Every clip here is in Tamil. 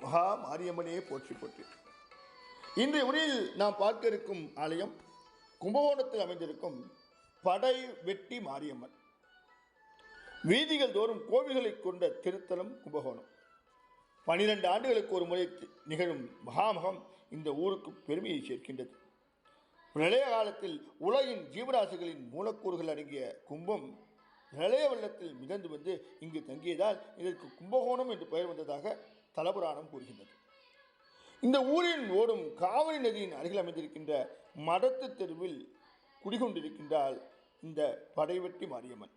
மகா மாரியம்மனே போற்றி போற்றி. இன்றைய உரையில் நாம் பார்க்க இருக்கும் ஆலயம் கும்பகோணத்தில் அமைந்திருக்கும் படை வெட்டி மாரியம்மன். வீதிகள் தோறும் கோவில்களை கொண்ட திருத்தலம் கும்பகோணம். 12 ஆண்டுகளுக்கு ஒரு முறை நிகழும் மகாமகம் இந்த ஊருக்கு பெருமையை சேர்க்கின்றது. பிரளய காலத்தில் உலகின் ஜீவராசிகளின் மூலக்கூறுகள் அடங்கிய கும்பம் பிரளய வெள்ளத்தில் மிதந்து வந்து இங்கு தங்கியதால் இதற்கு கும்பகோணம் என்று பெயர் வந்ததாக தலபுராணம் கூறுகின்றது. இந்த ஊரின் ஓடும் காவிரி நதியின் அருகில் அமைந்திருக்கின்ற மடத்து தெருவில் குடிகொண்டிருக்கின்றால் இந்த படைவெட்டி மாரியம்மன்.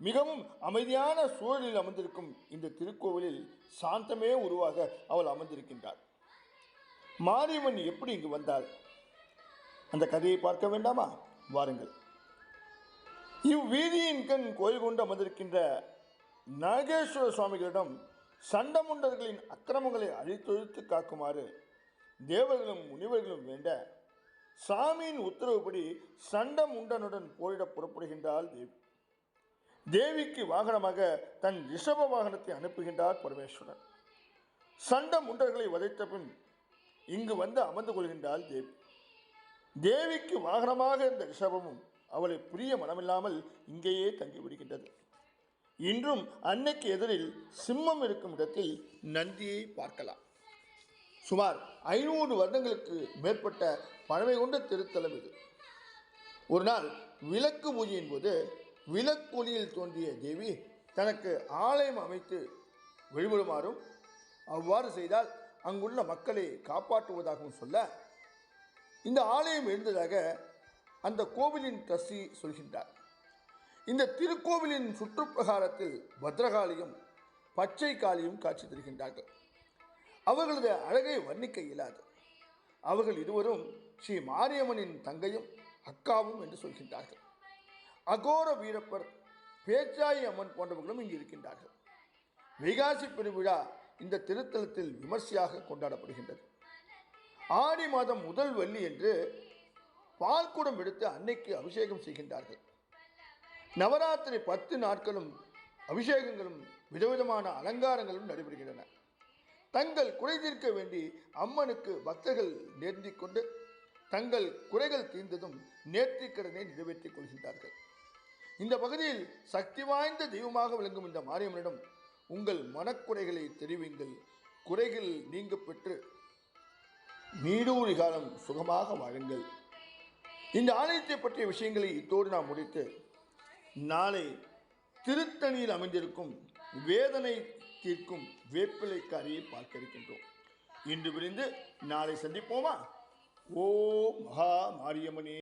மிகவும் அமைதியான சூழலில் அமர்ந்திருக்கும் இந்த திருக்கோவிலில் சாந்தமே உருவாக அவள் அமர்ந்திருக்கின்றாள். மாரியம்மன் எப்படி இங்கு வந்தாள்? அந்த கதையை பார்க்க வேண்டாமா? வாருங்கள். இவ்வீதியின் கண் கோயில் கொண்டு அமர்ந்திருக்கின்ற நாகேஸ்வர சுவாமிகளிடம் சண்டமுண்டர்களின் அக்கிரமங்களை அழித்தொழித்து காக்குமாறு தேவர்களும் முனிவர்களும் வேண்ட சாமியின் உத்தரவுப்படி சண்டமுண்டனுடன் போரிட புறப்படுகின்றாள் தேவி. தேவிக்கு வாகனமாக தன் ரிஷப வாகனத்தை அனுப்புகின்றார் பரமேஸ்வரன். சண்டமுண்டர்களை வதைத்த பின் இங்கு வந்து அமர்ந்து கொள்கின்றாள் தேவி. தேவிக்கு வாகனமாக இருந்த ரிஷபமும் அவளை புரிய மனமில்லாமல் இங்கேயே தங்கிவிடுகின்றது. இன்றும் அன்னைக்கு எதிரில் சிம்மம் இருக்கும் இடத்தில் நந்தியை பார்க்கலாம். சுமார் 500 வருடங்களுக்கு மேற்பட்ட பழமை கொண்ட திருத்தலம் இது. ஒரு நாள் விளக்கு பூஜையின் போது விளக்கொலியில் தோன்றிய தேவி தனக்கு ஆலயம் அமைத்து வழிபடுமாறும் அவ்வாறு செய்தால் அங்குள்ள மக்களை காப்பாற்றுவதாகவும் சொல்ல இந்த ஆலயம் எழுந்ததாக அந்த கோவிலின் தசி சொல்கின்றார். இந்த திருக்கோவிலின் சுற்றுப்பிரகாரத்தில் பத்ரகாளியும் பச்சை காளியும் காட்சி தருகின்றார்கள். அவர்களது அழகை வர்ணிக்க இயலாது. அவர்கள் இருவரும் ஸ்ரீ மாரியம்மனின் தங்கையும் அக்காவும் என்று சொல்கின்றார்கள். அகோர வீரப்பர், பேச்சாயி அம்மன் போன்றவர்களும் இங்கு இருக்கின்றார்கள். வைகாசி பெருவிழா இந்த திருத்தலத்தில் விமர்சையாக கொண்டாடப்படுகின்றது. ஆடி மாதம் முதல் வெள்ளி என்று பால்குடம் எடுத்து அன்னைக்கு அபிஷேகம் செய்கின்றார்கள். நவராத்திரி 10 நாட்களும் அபிஷேகங்களும் விதவிதமான அலங்காரங்களும் நடைபெறுகின்றன. தங்கள் குறை தீர்க்க வேண்டி அம்மனுக்கு பக்தர்கள் நேர்ந்திக் கொண்டு தங்கள் குறைகள் தீர்ந்ததும் நேர்த்திக்கடனை நிறைவேற்றிக் கொள்கின்றார்கள். இந்த பகுதியில் சக்தி வாய்ந்த தெய்வமாக விளங்கும் இந்த மாரியம்மனிடம் உங்கள் மனக்குறைகளை தெரிவிங்கள், குறைகள் நீங்க பெற்று நீடூழி காலம் சுகமாக வாழுங்கள். இந்த ஆலயத்தை பற்றிய விஷயங்களை இத்தோடு நாம் முடித்து நாளை திருத்தணியில் அமைந்திருக்கும் வேதனை தீர்க்கும் வேப்பிலைக்காரியை பார்க்க இருக்கின்றோம். இன்று விரிந்து நாளை சந்திப்போமா? ஓம் மகா மாரியம்மனே.